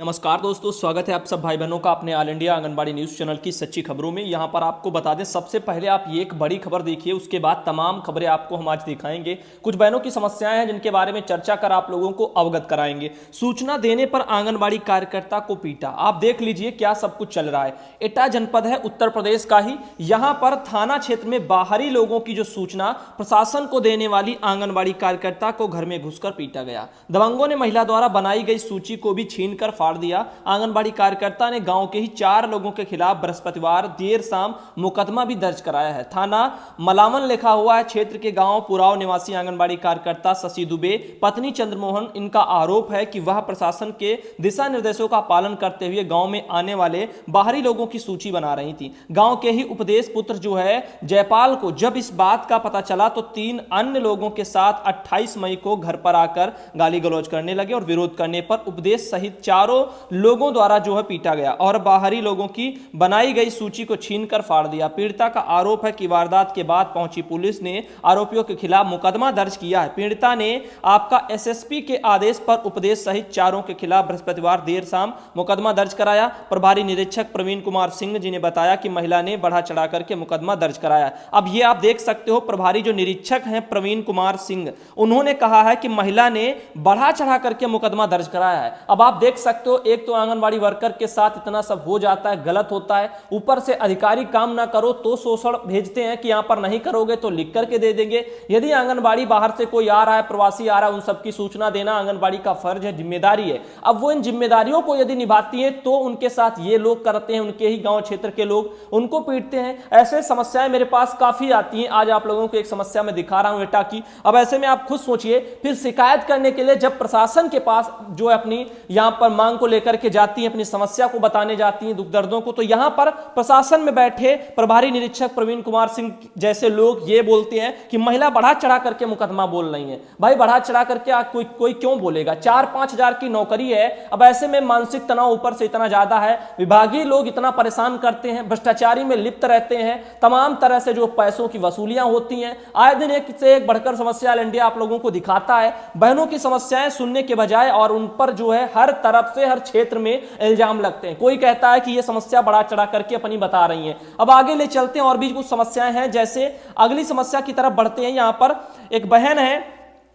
नमस्कार दोस्तों, स्वागत है आप सब भाई बहनों का अपने all India anganwadi news channel की सच्ची खबरों में। यहां पर आपको बता दें, सबसे पहले आप ये एक बड़ी खबर देखिए, उसके बाद तमाम खबरें आपको हम आज दिखाएंगे। कुछ बहनों की समस्याएं हैं जिनके बारे में चर्चा कर आप लोगों को अवगत कराएंगे। सूचना देने पर आंगनबाड़ी कार्यकर्ता को पीटा, आप देख लीजिए क्या सब कुछ चल रहा है। एटा जनपद है उत्तर प्रदेश का ही, यहाँ पर थाना क्षेत्र में बाहरी लोगों की जो सूचना प्रशासन को देने वाली आंगनबाड़ी कार्यकर्ता को घर में घुसकर पीटा गया। दबंगों ने महिला द्वारा बनाई गई सूची को भी छीनकर फाड़ दिया। आंगनबाड़ी कार्यकर्ता ने गांव के ही 4 लोगों के खिलाफ बृहस्पतिवार देर शाम मुकदमा भी दर्ज कराया है। थाना मलावन लिखा हुआ है। क्षेत्र के गांव पुराव निवासी आंगनबाड़ी कार्यकर्ता शशि दुबे, पत्नी चंद्रमोहन, इनका आरोप है कि वह प्रशासन के दिशा निर्देशों का पालन करते हुए गांव में आने वाले बाहरी लोगों की सूची बना रही थी। गांव के ही उपदेश पुत्र जो है जयपाल को जब इस बात का पता चला तो 3 अन्य लोगों के साथ 28 मई को घर पर आकर गाली गलौज करने लगे और विरोध करने पर उपदेश सहित 4 लोगों द्वारा जो है पीटा गया और बाहरी लोगों की बनाई गई सूची को छीनकर फाड़ दिया। पीड़िता का आरोप है कि वारदात के बाद पहुंची पुलिस ने आरोपियों के खिलाफ मुकदमा दर्ज किया है। पीड़िता ने आपका एसएसपी के आदेश पर उपदेश सहित 4 के खिलाफ बृहस्पतिवार देर शाम मुकदमा दर्ज कराया। प्रभारी निरीक्षक प्रवीण कुमार सिंह जी ने बताया कि महिला ने बढ़ा चढ़ा करके मुकदमा दर्ज कराया। अब ये आप देख सकते हो, प्रभारी जो निरीक्षक हैं प्रवीण कुमार सिंह, उन्होंने कहा है कि महिला ने बढ़ा चढ़ा करके मुकदमा दर्ज कराया है। अब आप देख सकते हो, एक तो आंगनबाड़ी वर्कर के साथ इतना सब हो जाता है, गलत होता है, ऊपर से अधिकारी काम ना करो तो शोषण भेजते हैं कि यहां पर नहीं करोगे तो लिख करके दे देंगे। यदि आंगनबाड़ी बाहर से कोई आ रहा है, प्रवासी आ रहा है, उन सबकी सूचना देना आंगनबाड़ी का फर्ज है, जिम्मेदारी है। अब वो इन जिम्मेदारियों को यदि निभाती है तो उनके साथ ये लोग करते हैं, उनके ही गांव क्षेत्र के लोग उनको पीटते हैं। ऐसे समस्याएं मेरे पास काफी आती हैं। आज आप लोगों को एक समस्या मैं दिखा रहा हूं एटा की। अब ऐसे में आप खुद सोचिए, फिर शिकायत करने के लिए जब प्रशासन के पास जो है अपनी यहां पर मांग को लेकर के जाती हैं, अपनी समस्या को बताने जाती हैं, दुख दर्दों को, तो यहां पर प्रशासन में बैठे प्रभारी निरीक्षक प्रवीण कुमार सिंह जैसे लोग ये बोलते हैं कि महिला बढ़ा चढ़ा करके मुकदमा बोल रही है। भाई बढ़ा चढ़ा करके कोई क्यों बोलेगा? 4-5 हजार की नौकरी है। अब ऐसे में मानसिक तनाव ऊपर से इतना ज्यादा है, विभागीय लोग इतना परेशान करते हैं, भ्रष्टाचारी में लिप्त रहते हैं, तमाम तरह से जो पैसों की वसूलियां होती हैं, आए दिन एक से एक बढ़कर समस्या ऑल इंडिया आप लोगों को दिखाता है। बहनों की समस्याएं सुनने के बजाय और उन पर जो है हर तरफ से हर क्षेत्र में इल्जाम लगते हैं। कोई कहता है कि ये समस्या बढ़ा चढ़ा करके अपनी बता रही हैं। अब आगे ले चलते हैं, और भी कुछ समस्याएं हैं। जैसे अगली समस्या की तरफ बढ़ते हैं। यहां पर एक बहन है,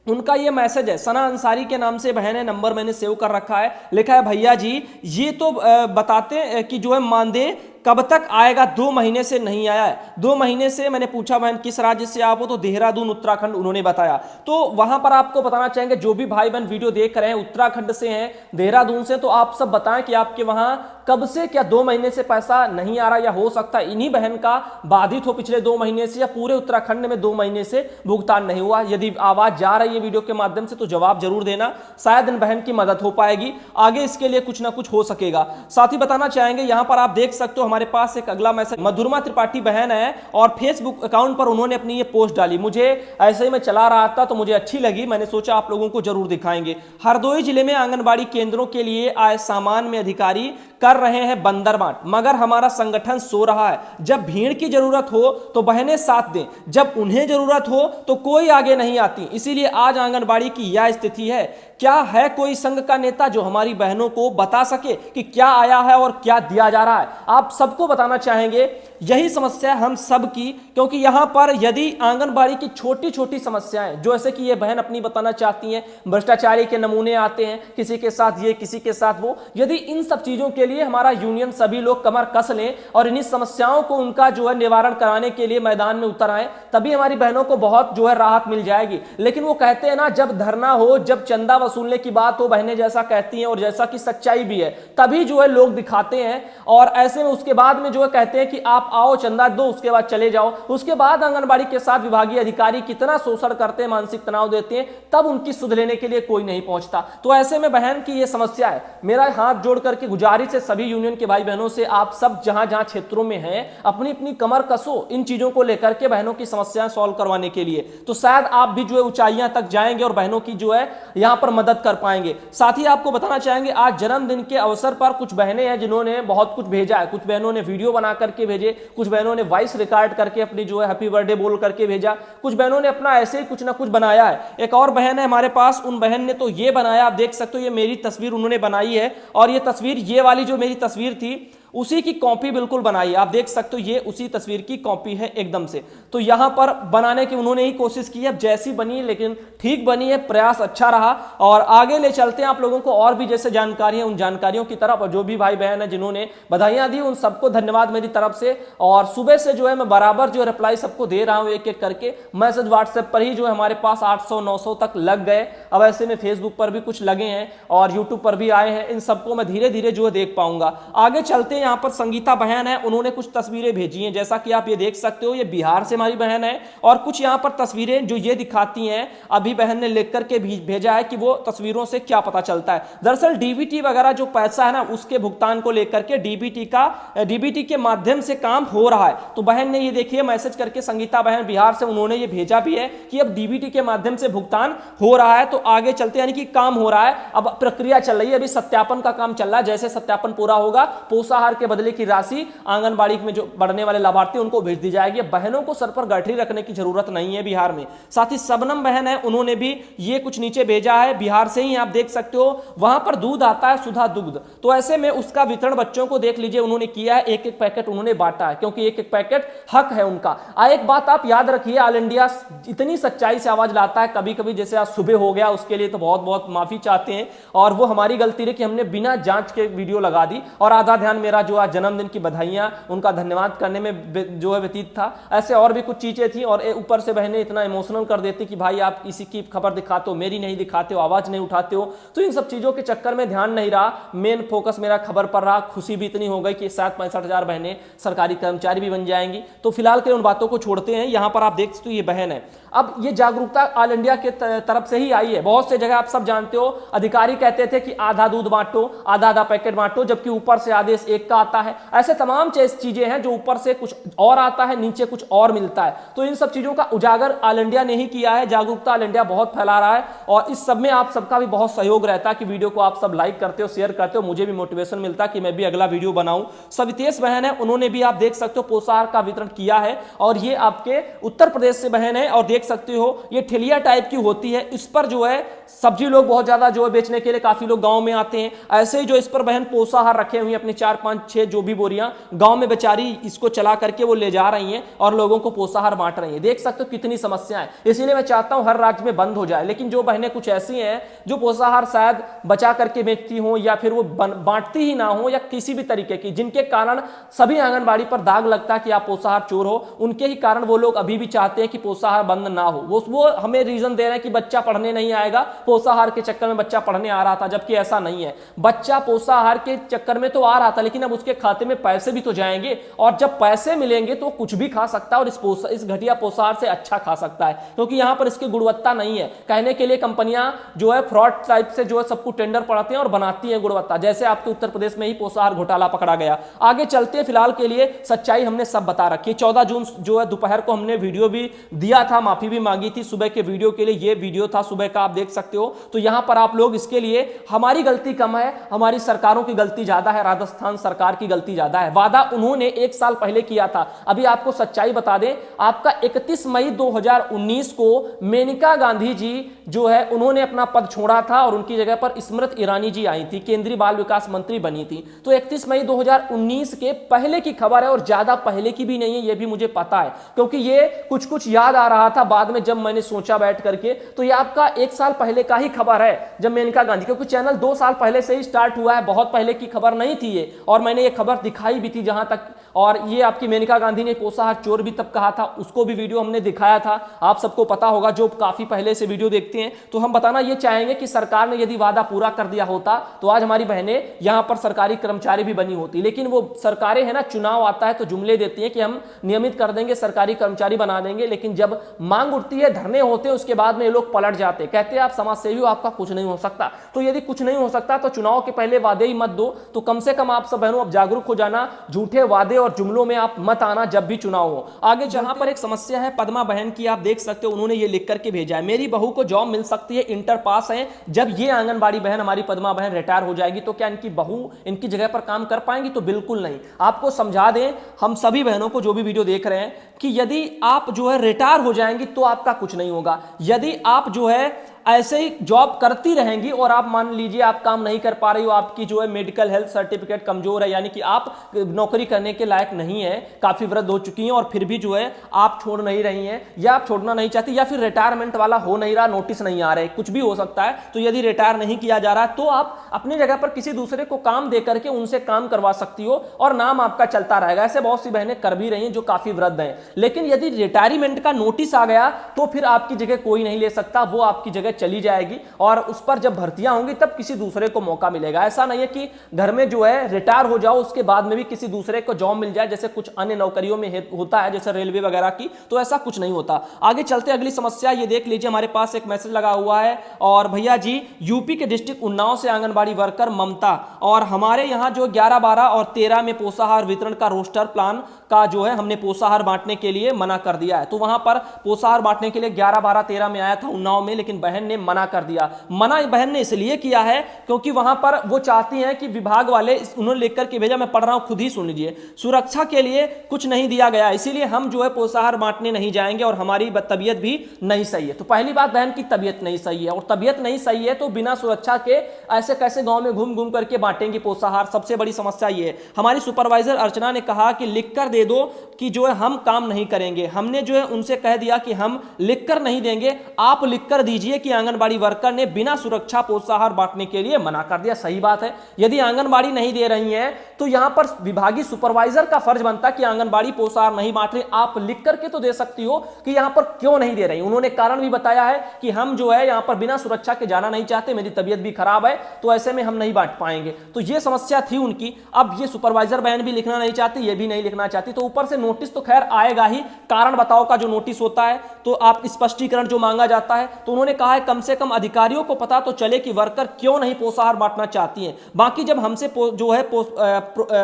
उनका ये मैसेज है, सना अंसारी के नाम से बहन है, नंबर मैंने सेव कर रखा है। लिखा है, भैया जी ये तो बताते कि जो है मानदेय कब तक आएगा? 2 महीने से नहीं आया है। 2 महीने से मैंने पूछा बहन किस राज्य से आप हो, तो देहरादून उत्तराखंड उन्होंने बताया। तो वहां पर आपको बताना चाहेंगे, जो भी भाई बहन वीडियो देख रहे हैं उत्तराखंड से हैं, देहरादून से, तो आप सब बताएं कि आपके वहां कब से, क्या 2 महीने से पैसा नहीं आ रहा, या हो सकता है इन्हीं बहन का बाधित हो पिछले 2 महीने से, या पूरे उत्तराखंड में 2 महीने से भुगतान नहीं हुआ। यदि आवाज जा रही है वीडियो के माध्यम से तो जवाब जरूर देना, शायद इन बहन की मदद हो पाएगी, आगे इसके लिए कुछ ना कुछ हो सकेगा। साथ ही बताना चाहेंगे, यहां पर आप देख सकते हो हमारे पास एक अगला मैसेज, मधुरमा त्रिपाठी बहन है और फेसबुक अकाउंट पर उन्होंने अपनी ये पोस्ट डाली। मुझे ऐसे ही मैं चला रहा था तो मुझे अच्छी लगी, मैंने सोचा आप लोगों को जरूर दिखाएंगे। हरदोई जिले में आंगनबाड़ी केंद्रों के लिए आए सामान में अधिकारी कर रहे हैं बंदरबांट, मगर हमारा संगठन सो रहा है। जब भीड़ की जरूरत हो तो बहनें साथ दें, जब उन्हें जरूरत हो तो कोई आगे नहीं आती, इसीलिए आज आंगनबाड़ी की यह स्थिति है। क्या है कोई संघ का नेता जो हमारी बहनों को बता सके कि क्या आया है और क्या दिया जा रहा है? आप सबको बताना चाहेंगे, यही समस्या है हम सब की, क्योंकि यहां पर यदि आंगनबाड़ी की छोटी छोटी समस्याएं, जो ऐसे कि ये बहन अपनी बताना चाहती हैं, भ्रष्टाचारी के नमूने आते हैं, किसी के साथ ये किसी के साथ वो, यदि इन सब चीजों के लिए हमारा यूनियन सभी लोग कमर कस लें और इन्हीं समस्याओं को उनका जो है निवारण कराने के लिए मैदान में उतर आए, तभी हमारी बहनों को बहुत जो है राहत मिल जाएगी। लेकिन वो कहते हैं ना, जब धरना हो, जब चंदा वसूलने की बात हो, बहनें जैसा कहती हैं और जैसा कि सच्चाई भी है, तभी जो है लोग दिखाते हैं। और ऐसे में उसके बाद में जो है कहते हैं कि आप आओ चंदा दो, उसके बाद चले जाओ। उसके बाद आंगनबाड़ी के साथ विभागीय अधिकारी कितना शोषण करते हैं, मानसिक तनाव देते हैं, तब उनकी सुध लेने के लिए कोई नहीं पहुंचता। तो ऐसे में बहन की यह समस्या है। मेरा हाथ जोड़ करके गुजारिश है सभी यूनियन के भाई बहनों से, आप सब जहां जहां क्षेत्रों में हैं, अपनी अपनी कमर कसो इन चीजों को लेकर के बहनों की समस्याएं सॉल्व करवाने के लिए। तो शायद आप भी जो है ऊंचाइयां तक जाएंगे और बहनों की जो है यहां पर मदद कर पाएंगे। साथ ही आपको बताना चाहेंगे आज जन्मदिन के अवसर पर कुछ बहनें हैं जिन्होंने बहुत कुछ भेजा है। कुछ बहनों ने वीडियो बना करके भेजे, कुछ बहनों ने वॉइस रिकॉर्ड करके अपनी जो है हैप्पी बर्थडे बोल करके भेजा, कुछ बहनों ने अपना ऐसे ही कुछ ना कुछ बनाया है। एक और बहन है हमारे पास, उन बहन ने तो ये बनाया, आप देख सकते हो, ये मेरी तस्वीर उन्होंने बनाई है और ये तस्वीर, ये वाली जो मेरी तस्वीर थी उसी की कॉपी बिल्कुल बनाई है। आप देख सकते हो ये उसी तस्वीर की कॉपी है एकदम से। तो यहां पर बनाने की उन्होंने ही कोशिश की है, जैसी बनी लेकिन ठीक बनी है, प्रयास अच्छा रहा। और आगे ले चलते हैं आप लोगों को और भी जैसे जानकारी है उन जानकारियों की तरफ। और जो भी भाई बहन है जिन्होंने बधाइयां दी उन सबको धन्यवाद मेरी तरफ से। और सुबह से जो है मैं बराबर जो रिप्लाई सबको दे रहा हूं एक एक करके। मैसेज व्हाट्सएप पर ही जो है हमारे पास 800-900 तक लग गए। अब ऐसे में फेसबुक पर भी कुछ लगे हैं और यूट्यूब पर भी आए हैं, इन सबको मैं धीरे धीरे जो है देख पाऊंगा। आगे चलते हैं, यहाँ पर संगीता बहन है, उन्होंने कुछ तस्वीरें भेजी हैं, जैसा कि आप ये देख सकते हो, ये बिहार से हमारी बहन है। और कुछ यहाँ पर तस्वीरें जो ये दिखाती हैं, अभी बहन ने लिख करके भेजा है कि वो तस्वीरों से क्या पता चलता है। दरअसल डीबीटी वगैरह जो पैसा है ना, उसके भुगतान को लेकर के डीबीटी के माध्यम से काम हो रहा है। तो बहन ने ये देखिए मैसेज करके, संगीता बहन बिहार से, उन्होंने ये भेजा भी है कि अब डीबीटी के माध्यम से भुगतान हो रहा है। तो आगे चलते यानी कि काम हो रहा है, अब प्रक्रिया चल रही है, अभी सत्यापन का काम चल रहा है। जैसे सत्यापन पूरा होगा, पोषाहार के बदले की राशि आंगनबाड़ी में जो बढ़ने वाले लाभार्थी उनको भेज दी जाएगी। बहनों को सर पर गठरी रखने की जरूरत नहीं है बिहार में। साथ ही सबनम बहन है, उन्होंने भी ये कुछ नीचे भेजा है, बिहार से ही, आप देख सकते हो, वहां पर दूध आता है सुधा दुग्ध, तो ऐसे में उसका वितरण बच्चों को देख लीजिए उन्होंने किया है, एक एक पैकेट उन्होंने बांटा है, क्योंकि एक एक पैकेट हक है उनका। एक बात आप याद रखिए, ऑल इंडिया इतनी सच्चाई से आवाज लाता है, कभी कभी जैसे आज सुबह हो गया, उसके लिए तो बहुत बहुत माफी चाहते हैं। और वो हमारी गलती रही कि हमने बिना जांच के वीडियो लगा दी और आधा ध्यान मेरा जो आज जन्मदिन की बधाइयां, उनका धन्यवाद करने में जो है व्यतीत था। ऐसे और भी कुछ चीजें थी और ऊपर से बहनें इतना इमोशनल कर देती कि भाई आप किसी की खबर दिखाते हो, मेरी नहीं दिखाते हो, आवाज नहीं उठाते हो। तो इन सब चीजों के चक्कर में ध्यान नहीं रहा, मेन फोकस मेरा खबर पर रहा। खुशी भी इतनी हो गई कि शायद 65,000 बहनें सरकारी कर्मचारी भी बन जाएंगी। तो फिलहाल के उन बातों को छोड़ते हैं। यहां पर आप देख सकते हो ये बहन है। अब ये जागरूकता ऑल इंडिया के तरफ से ही आई है। बहुत से जगह आप सब जानते हो, अधिकारी कहते थे कि आधा दूध बांटो, आधा आधा पैकेट बांटो, जबकि ऊपर से आदेश एक का आता है। ऐसे तमाम चीजें हैं जो ऊपर से कुछ और आता है, नीचे कुछ और मिलता है। तो इन सब चीजों का उजागर ऑल इंडिया ने ही किया है, जागरूकता ऑल इंडिया बहुत फैला रहा है। और इस सब में आप सबका भी बहुत सहयोग रहता है कि वीडियो को आप सब लाइक करते हो, शेयर करते हो, मुझे भी मोटिवेशन मिलता है कि मैं भी अगला वीडियो बनाऊं। सवितेश बहन है, उन्होंने भी आप देख सकते हो पोषाहार का वितरण किया है और ये आपके उत्तर प्रदेश से बहन है। और देख सकते हो ये ठेलिया टाइप की होती है, इस पर जो है सब्जी लोग बहुत ज्यादा जो है बेचने के लिए काफी लोग गांव में आते हैं। ऐसे ही जो इस पर बहन पोषाहार रखे हुए अपने 4-5-6 जो भी बोरियां गांव में बेचारी इसको चला करके वो ले जा रही हैं और लोगों को पोषाहार बांट रही हैं। देख सकते हो कितनी समस्याएं, इसीलिए मैं चाहता हूं हर राज्य में बंद हो जाए। लेकिन जो बहनें कुछ ऐसी हैं जो पोषाहार शायद बचा करके बेचती हो या फिर वो बांटती ही ना हो या किसी भी तरीके की, जिनके कारण सभी आंगनबाड़ी पर दाग लगता है कि आप पोषाहार चोर हो, उनके ही कारण वो लोग अभी भी चाहते हैं कि पोषाहार बंद ना हो। वो हमें रीजन दे रहे हैं कि बच्चा पढ़ने नहीं आएगा, पोषाहार के चक्कर में बच्चा पढ़ने आ रहा था, जबकि ऐसा नहीं है। बच्चा पोषाहार के चक्कर में तो आ रहा था, लेकिन अब उसके खाते में पैसे भी तो जाएंगे और जब पैसे मिलेंगे तो कुछ भी खा सकता है और इस घटिया पोषाहार से अच्छा खा सकता है, क्योंकि यहां पर इसकी गुणवत्ता नहीं है। कहने के लिए कंपनियां जो है फ्रॉड टाइप से जो है सबको टेंडर पड़ाती हैं और बनाती हैं गुणवत्ता, जैसे आपके उत्तर प्रदेश में ही पोषाहार घोटाला पकड़ा गया। आगे चलते हैं, फिलहाल के लिए सच्चाई हमने सब बता रखी है। 14 जून जो है दोपहर को हमने वीडियो भी दिया था, माफी भी मांगी थी सुबह के वीडियो के लिए। ये वीडियो था सुबह का, आप देख सकते हो। तो यहां पर आप लोग इसके लिए, हमारी गलती कम है, हमारी सरकारों की गलती ज्यादा है, राजस्थान सरकार की गलती ज्यादा है। वादा उन्होंने 1 साल पहले किया था। अभी आपको सच्चाई बता दें, आपका 31 मई 2019 को मेनका गांधी जी जो है उन्होंने अपना पद छोड़ा था और उनकी जगह पर स्मृति ईरानी जी आई थी, केंद्रीय बाल विकास मंत्री बनी थी। तो 31 मई 2019 के पहले की खबर है और ज्यादा पहले की भी नहीं है, यह भी मुझे पता है, क्योंकि ये कुछ कुछ याद आ रहा था बाद में जब मैंने सोचा बैठ करके। तो ये आपका 1 साल पहले का ही खबर है, जब मेनका गांधी, क्योंकि चैनल 2 साल पहले से ही स्टार्ट हुआ है, बहुत पहले की खबर नहीं थी ये, और मैंने ये खबर दिखाई भी थी जहां तक। और ये आपकी मेनका गांधी ने पोषाहार चोर भी तब कहा था, उसको भी वीडियो हमने दिखाया था, आप सबको पता होगा जो काफी पहले से वीडियो देखते हैं। तो हम बताना ये चाहेंगे कि सरकार ने यदि वादा पूरा कर दिया होता तो आज हमारी बहनें यहां पर सरकारी कर्मचारी भी बनी होती। लेकिन वो सरकारें है ना, चुनाव आता है तो जुमले देती हैं कि हम नियमित कर देंगे, सरकारी कर्मचारी बना देंगे, लेकिन जब मांग उठती है, धरने होते हैं, उसके बाद में ये लोग पलट जाते, कहते हैं आप समाज सेवी हो, आपका कुछ नहीं हो सकता। तो यदि कुछ नहीं हो सकता तो चुनाव के पहले वादे ही मत दो। तो कम से कम आप सब बहनों अब जागरूक हो जाना, झूठे वादे और जुमलों में आप मत आना जब भी चुनाव हो। आगे जहां पर एक समस्या है पद्मा बहन की, आप देख सकते हो उन्होंने ये लिख करके भेजा है, मेरी बहू को जॉब मिल सकती है, इंटर पास है। जब ये आंगनबाड़ी बहन हमारी पद्मा बहन रिटायर हो जाएगी तो क्या इनकी बहू इनकी जगह पर काम कर पाएंगी? तो बिल्कुल नहीं। आपको समझा दें हम सभी बहनों को जो भी वीडियो देख रहे हैं कि यदि आप जो है रिटायर हो जाएंगी तो आपका कुछ नहीं होगा। यदि आप जो है ऐसे ही जॉब करती रहेंगी और आप मान लीजिए आप काम नहीं कर पा रही हो, आपकी जो है मेडिकल हेल्थ सर्टिफिकेट कमजोर है, यानी कि आप नौकरी करने के लायक नहीं है, काफी वृद्ध हो चुकी हैं और फिर भी जो है आप छोड़ नहीं रही हैं, या आप छोड़ना नहीं चाहती, या फिर रिटायरमेंट वाला हो नहीं रहा, नोटिस नहीं आ रहे, कुछ भी हो सकता है। तो यदि रिटायर नहीं किया जा रहा तो आप अपनी जगह पर किसी दूसरे को काम दे करके उनसे काम करवा सकती हो और नाम आपका चलता रहेगा। ऐसे बहुत सी बहनें कर भी रही हैं जो काफी वृद्ध हैं। लेकिन यदि रिटायरमेंट का नोटिस आ गया तो फिर आपकी जगह कोई नहीं ले सकता, वो आपकी जगह चली जाएगी और उस पर जब भर्तियां होंगी तब किसी दूसरे को मौका मिलेगा। ऐसा नहीं है कि घर में जो है रिटायर हो जाओ उसके बाद में भी किसी दूसरे को जॉब मिल जाए, जैसे कुछ अन्य नौकरियों में होता है जैसे रेलवे वगैरह की, तो ऐसा कुछ नहीं होता। आगे चलते अगली समस्या ये देख लीजिए, हमारे पास एक मैसेज लगा हुआ है और भैया जी यूपी के डिस्ट्रिक्ट उन्नाव से आंगनबाड़ी वर्कर ममता, और हमारे यहाँ जो 11, 12 और 13 में पोषाहार वितरण का रोस्टर प्लान का जो है हमने पोषाहार बांटने के लिए मना कर दिया है। तो वहां पर पोषाहार बांटने के लिए 11, 12, 13 में आया था उन्नाव में, लेकिन बहन ने मना कर दिया। मना बहन ने इसलिए किया है क्योंकि वहां पर वो चाहती हैं कि विभाग वाले, उन्होंने लिख करके भेजा, मैं पढ़ रहा हूं, खुद ही सुन लीजिए, सुरक्षा के लिए कुछ नहीं दिया गया, इसीलिए हम जो है पोषाहार बांटने नहीं जाएंगे और हमारी तबीयत भी नहीं सही है। तो पहली बात बहन की तबीयत नहीं सही है, और तबीयत नहीं सही है तो बिना सुरक्षा के ऐसे कैसे गांव में घूम घूम करके बांटेंगे पोषाहार? सबसे बड़ी समस्या ये है। हमारी सुपरवाइजर अर्चना ने कहा कि लिखकर दे दो कि जो है हम काम नहीं करेंगे। हमने जो है उनसे कह दिया कि हम लिखकर नहीं देंगे, आप लिखकर दीजिए कि आंगनबाड़ी वर्कर ने बिना सुरक्षा पोषाहार बांटने के लिए मना कर दिया। सही बात है, यदि आंगनबाड़ी नहीं दे रही है तो यहां पर विभागीय सुपरवाइजर का फर्ज बनता कि आंगनबाड़ी पोषाहार नहीं बांट रही, आप लिख करके तो दे सकती हो कि यहां पर क्यों नहीं दे रही। उन्होंने कारण भी बताया है कि हम जो है यहां पर बिना सुरक्षा के जाना नहीं चाहते, मेरी तबीयत भी खराब है तो ऐसे में हम नहीं बांट पाएंगे। तो यह समस्या थी उनकी। अब ये सुपरवाइजर बहन भी लिखना नहीं चाहती, ये भी नहीं लिखना चाहती, तो ऊपर से नोटिस तो खैर आएगा ही, कारण बताओ का जो नोटिस होता है तो आप स्पष्टीकरण जो मांगा जाता है, तो उन्होंने कहा है कम से कम अधिकारियों को पता तो चले कि वर्कर क्यों नहीं पोषाहार बांटना चाहती हैं। बाकी जब हमसे जो है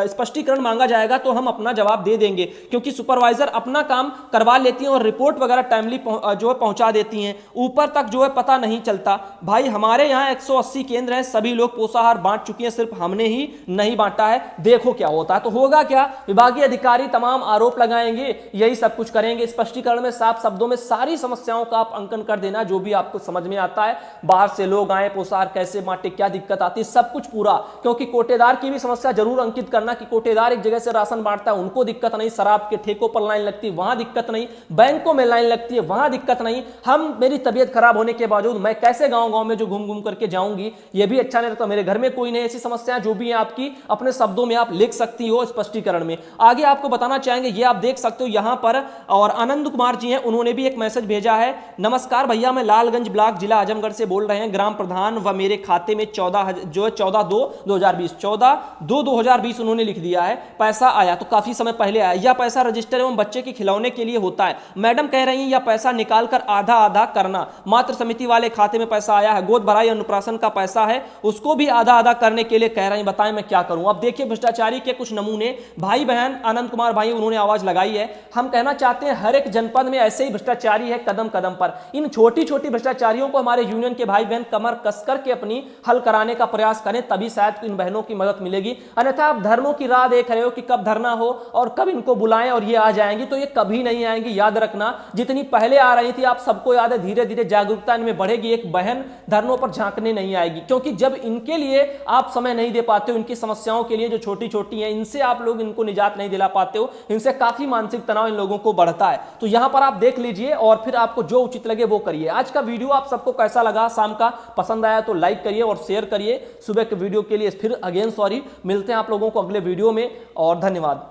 स्पष्टीकरण मांगा जाएगा तो हम अपना जवाब दे देंगे, क्योंकि सुपरवाइजर अपना काम करवा लेती हैं और रिपोर्ट वगैरह टाइमली जो है पहुंचा देती हैं, ऊपर तक जो है पता नहीं चलता। भाई हमारे यहाँ 180 केंद्र हैं, सभी लोग पोषाहार बांट चुकी हैं, सिर्फ हमने ही नहीं बांटा है, देखो क्या होता है। तो होगा क्या, विभागीय अधिकारी तमाम आरोप लगाएंगे, यही सब कुछ करेंगे। स्पष्टीकरण में साफ शब्दों में सारी समस्याओं का आप अंकन कर देना, जो भी आपको समझ में आता है, बाहर से लोग आए, पोषाहार कैसे बांटे, क्या दिक्कत आती है, सब कुछ पूरा। क्योंकि कोटेदार की भी समस्या जरूर अंकित करना कि कोटेदार एक जगह से राशन बांटता है, उनको दिक्कत नहीं, शराब के ठेकों पर लाइन लगती है वहां दिक्कत नहीं, बैंकों में लाइन लगती है वहां दिक्कत नहीं। हम मेरी तबीयत खराब होने के बावजूद मैं कैसे गांव गांव में जो घूम घूम करके जाऊंगी, ये भी अच्छा नहीं लगता। मेरे घर में कोई नहीं, ऐसी समस्याएं जो भी है आपकी अपने शब्दों में आप लिख सकती हो स्पष्टीकरण में। आगे आपको बताना चाहेंगे, ये आप देख सकते हो यहां पर, और आनंद कुमार जी हैं, उन्होंने भी एक मैसेज भेजा है। नमस्कार भैया, मैं लालगंज ब्लॉक जिला आजमगढ़ से बोल रहे हैं, ग्राम प्रधान व मेरे खाते में 14/2/2020 उन्होंने लिख दिया है, पैसा आया तो काफी समय पहले आया। यह पैसा रजिस्टर एवं बच्चे के खिलौने के लिए होता है। मैडम कह रही हैं यह पैसा निकालकर आधा आधा करना, मातृ समिति वाले खाते में पैसा आया है, गोद भराई अन्नप्राशन का पैसा है उसको भी आधा आधा करने के लिए कह रही हैं, बताएं मैं क्या करूं। अब देखिए भ्रष्टाचारी के कुछ नमूने भाई बहन, आनंद कुमार भाई उन्होंने आवाज लगाई है। हम कहना चाहते हैं हर एक जनपद में ऐसे ही भ्रष्टाचारी है कदम कदम पर। इन छोटी छोटी भ्रष्टाचारियों को हमारे यूनियन के भाई बहन कमर कस करके अपनी हल कराने का प्रयास करें, तभी शायद इन बहनों की मदद मिलेगी। अन्यथा आप धरनों की राह देख रहे हो कि कब धरना हो और कब इनको बुलाएं और ये आ जाएंगी, तो ये कभी नहीं आएंगी। याद रखना, जितनी पहले आ रही थी आप सबको याद है, धीरे धीरे जागरूकता इनमें बढ़ेगी, एक बहन धरनों पर झांकने नहीं आएगी। क्योंकि जब इनके लिए आप समय नहीं दे पाते हो, इनकी समस्याओं के लिए जो छोटी छोटी हैं, इनसे आप लोग इनको निजात नहीं दिला पाते हो, इनसे काफी मानसिक तनाव इन लोगों को बढ़ता है। तो यहां पर आप देख लीजिए और फिर आपको जो उचित लगे वो करिए। आज का वीडियो आप सबको कैसा लगा, शाम का पसंद आया तो लाइक करिए और शेयर करिए। सुबह के वीडियो के लिए फिर अगेन सॉरी, मिलते हैं आप लोगों को अगले वीडियो में और धन्यवाद।